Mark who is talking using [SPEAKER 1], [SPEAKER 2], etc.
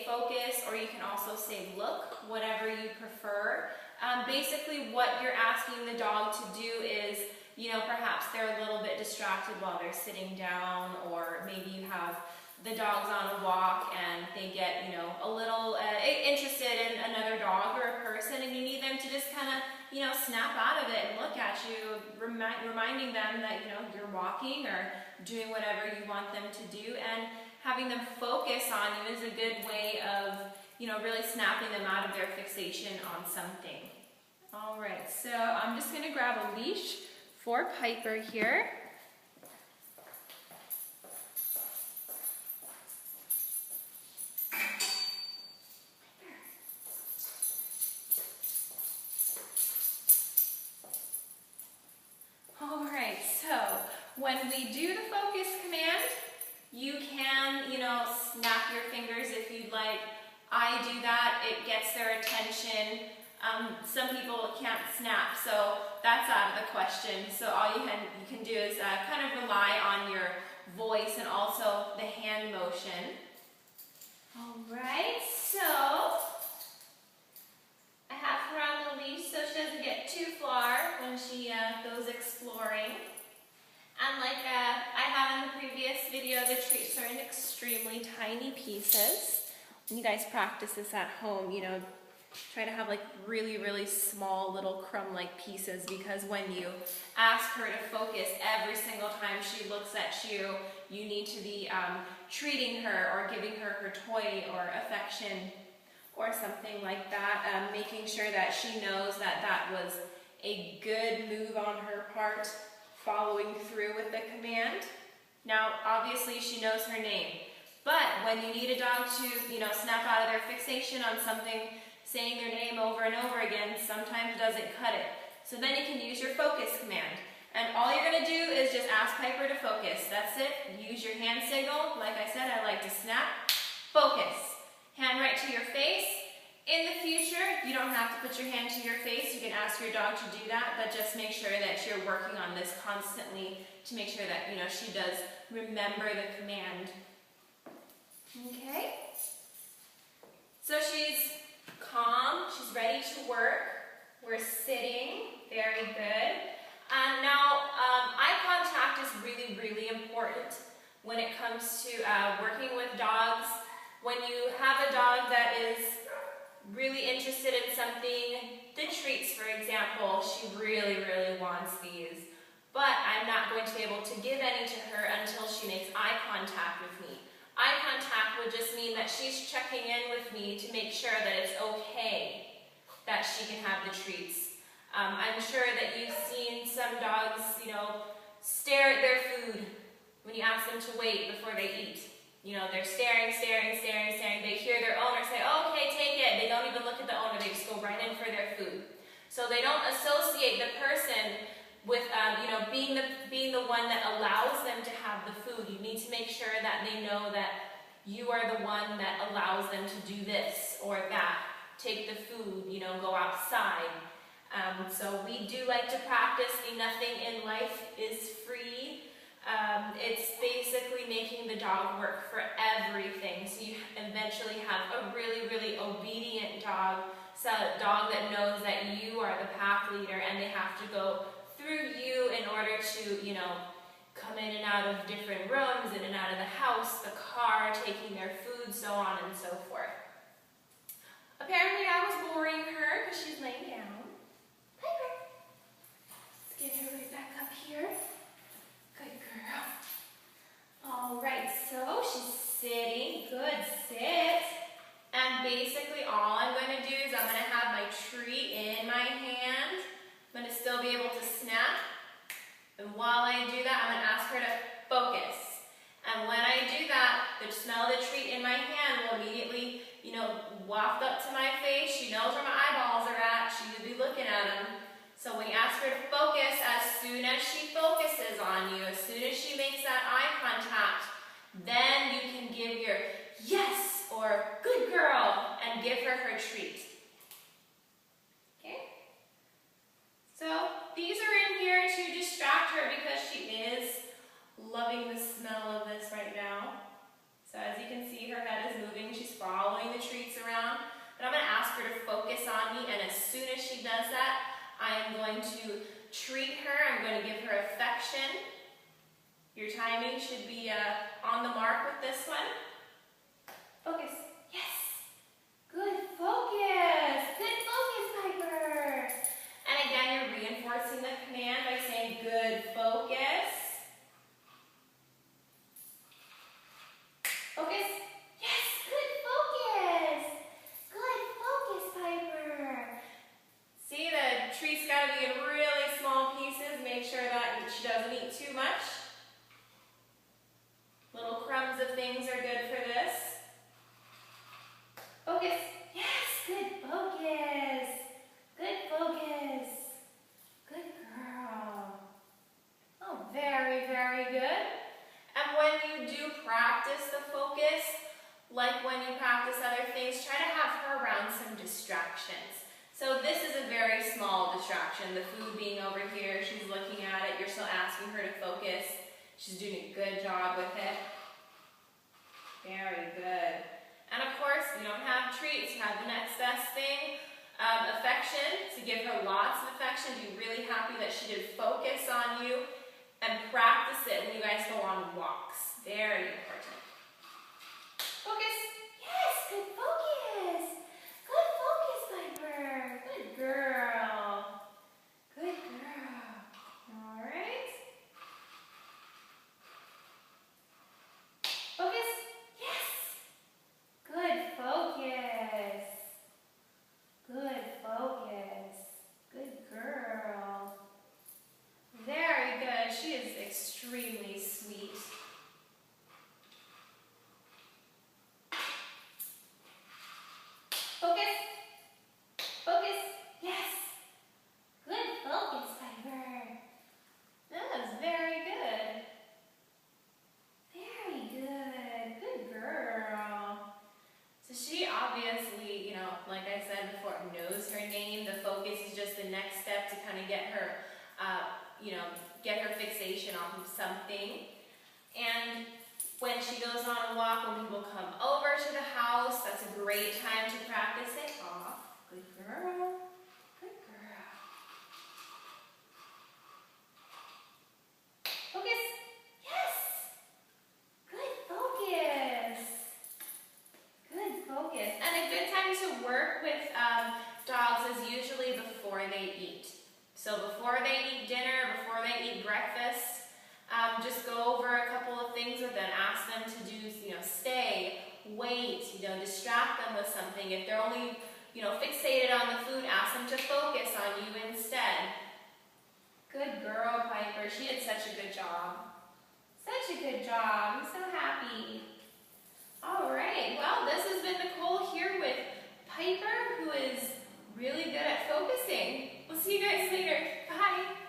[SPEAKER 1] say focus, or you can also say look, whatever you prefer. Basically what you're asking the dog to do is, perhaps they're a little bit distracted while they're sitting down, or maybe you have the dogs on a walk and they get, a little interested in another dog or a person, and you need them to just kind of, snap out of it and look at you, reminding them that, you're walking or doing whatever you want them to do, and having them focus on you is a good way of, really snapping them out of their fixation on something. All right, so I'm just going to grab a leash for Piper here. All right, so when we do the focus command, you can, snap your fingers if you'd like. I do that, it gets their attention. Some people can't snap, so that's out of the question. So all you can do is kind of rely on your voice and also the hand motion. All right, so I have her on the leash so she doesn't get too far when she goes exploring. And like I have in the previous video, the treats are in extremely tiny pieces. When you guys practice this at home, try to have like really, really small little crumb-like pieces, because when you ask her to focus every single time she looks at you, you need to be treating her or giving her her toy or affection or something like that, making sure that she knows that that was a good move on her part, following through with the command. Now, obviously she knows her name, but when you need a dog to, snap out of their fixation on something, saying their name over and over again sometimes doesn't cut it. So then you can use your focus command. And all you're going to do is just ask Piper to focus. That's it. Use your hand signal. Like I said, I like to snap. Focus. Hand right to your face. In the future, you don't have to put your hand to your face. You can ask your dog to do that, but just make sure that you're working on this constantly to make sure that, she does remember the command. Okay? So she's calm, she's ready to work. We're sitting, very good. Now, eye contact is really, really important when it comes to working with dogs. When you have a dog that is really interested in something, the treats, for example, she really, really wants these, but I'm not going to be able to give any to her until she makes eye contact with me. Eye contact would just mean that she's checking in with me to make sure that it's okay that she can have the treats. I'm sure that you've seen some dogs, stare at their food when you ask them to wait before they eat. They're staring. They hear their owner say, oh, okay, take it. They don't even look at the owner. They just go right in for their food. So they don't associate the person with, being the one that allows them to have the food. You need to make sure that they know that you are the one that allows them to do this or that. Take the food, go outside. So we do like to practice the nothing in life is free. It's basically making the dog work for everything. So you eventually have a really, really obedient dog. So a dog that knows that you are the path leader and they have to go through you in order to, come in and out of different rooms, in and out of the house, the car, taking their food, so on and so forth. Apparently I was boring her because she's laying down. Piper. Let's get her right back up here. Good girl. All right, so she's sitting. Good, sit. And basically all I'm going to do is I'm going to have my treat in my hand. I'm going to still be able to snap. And while I do that, I'm going to ask her to focus. And when I do that, the smell of the treat in my hand will immediately, waft up to my face. on me, and as soon as she does that, I am going to treat her. I'm going to give her affection. Your timing should be on the mark with this one. Focus. Yes. Good focus. Good focus, Piper. And again, you're reinforcing the command by saying good focus. Focus. Yes, good focus. Good focus, Piper. See, the treat's got to be in really small pieces. Make sure that she doesn't eat too much. Little crumbs of things are good for this. Focus. Yes, good focus. Good focus. Good girl. Oh, very, very good. And when you do practice the focus, like when you practice other things, try to have her around some distractions. So this is a very small distraction. The food being over here, she's looking at it, you're still asking her to focus. She's doing a good job with it. Very good. And of course, you don't have treats, you have the next best thing. Affection, to give her lots of affection, be really happy that she did focus on you, and practice it when you guys go on walks. Very important. Focus. Yes, good focus. Good focus, Piper. Good girl. Good girl. All right. Focus. Yes. Good focus. Good focus. Good girl. Very good. She is extremely sweet. Focus. Focus. Yes. Good focus, Piper. That was very good. Very good. Good girl. So she obviously, you know, like I said before, knows her name. The focus is just the next step to kind of get her get her fixation off of something. And when she goes on a walk, when people come over to the house, that's a great time to practice it off. Good girl. Good girl. Focus. Yes. Good focus. Good focus. And a good time to work with dogs is usually before they eat. So before they eat dinner, before they eat breakfast, just go over a couple of things with them. Ask them to do, stay, wait, distract them with something. If they're only, fixated on the food, ask them to focus on you instead. Good girl, Piper. She did such a good job. Such a good job. I'm so happy. All right. Well, this has been Nicole here with Piper, who is really good at focusing. We'll see you guys later. Bye.